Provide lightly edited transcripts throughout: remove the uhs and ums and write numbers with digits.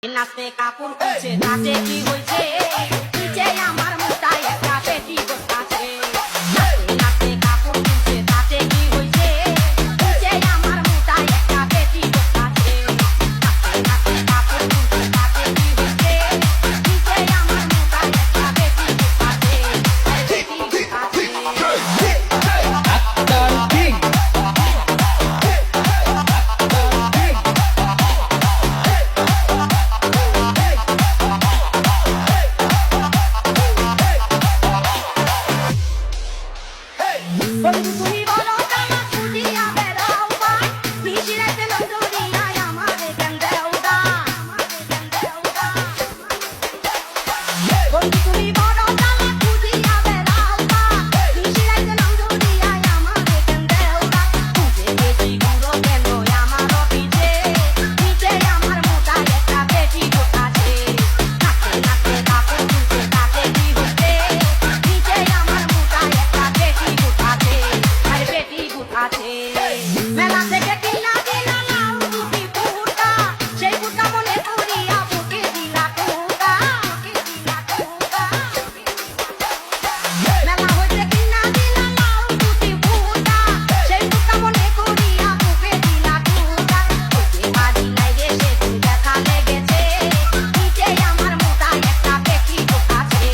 নাচতে কাপড় খুলছে নাচে কি হয়েছে নিচে আমার মোটায় একটা পেটি বসে নাচতে কাপড় খুলছে নাচে কি হয়েছে নিচে আমার মোটায় একটা পেটি বসে নাচতে কাপড় খুলছে নাচে কি হয়েছে নিচে আমার মোটায় একটা পেটি বসে তুমি বলো কামা খুদিয়া বেড়াও ভাই নিশিরাতে লন্ডনিয়া আমারে গন্দেউদা বন্ধু তুমি বলো কামা খুদিয়া বেড়াও ভাই নিশিরাতে লন্ডনিয়া আমারে গন্দেউদা তুই বেশি গুলো কেন আমার পিছে নিচে আমার মোটা একটা পেটি গোটাছে নাচতে নাচতে কাপড় খুলছে তাতে কি হচ্ছে নিচে আমার মোটা একটা পেটি গোটাছে মেলা থেকে কিনা দিলা লাউ দুটি ফুটা সেই ফুটা মনে করিয়া বুকে দিলা টুকা মেলা হইতে কিনা দিলা লাউ দুটি ফুটা সেই ফুটা মনে করিয়া বুকে দিলা টুকা ওকে বাড়ি নাই রে সে দেখা লেগেছে নিচে আমার মোটা একটা পেটি গোটাছে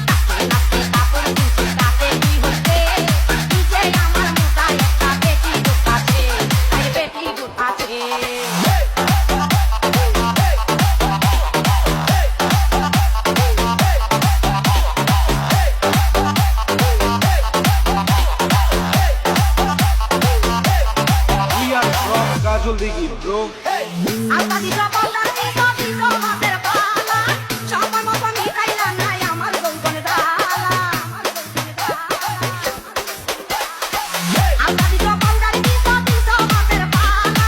নাচতে নাচতে কাপড় খুলছে তাতে কি হচ্ছে নিচে আমার মোটা একটা পেটি গোটাছে আরে পেটি গোটাছে We are from Kajol Digi, bro. আলতা দিছো পাউডার দিছো দিছো হাতের পালা সময় মতো মিটাইলা নাই আমার গলগনে দালা আলতা দিছো পাউডার দিছো দিছো হাতের পালা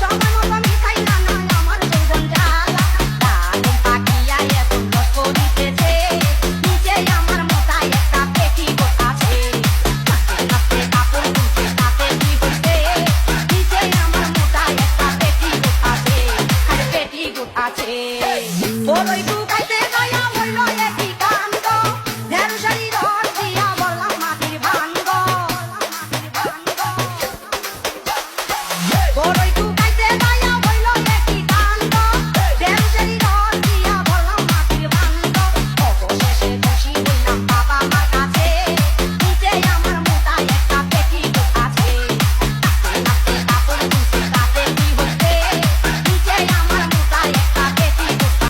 সময় মতো মিটাইলা নাই আমার গলগন জালা দারুণ পাকিয়া এখন লস্ক দিতেছে নিচে আমার মোটা একটা পেটি গোটাছে নাচতে নাচতে কাপড় খুলছে তাতে কি হচ্ছে নিচে আমার মোটা একটা পেটি গোটাছে আরে পেটি গোটাছে বড়ই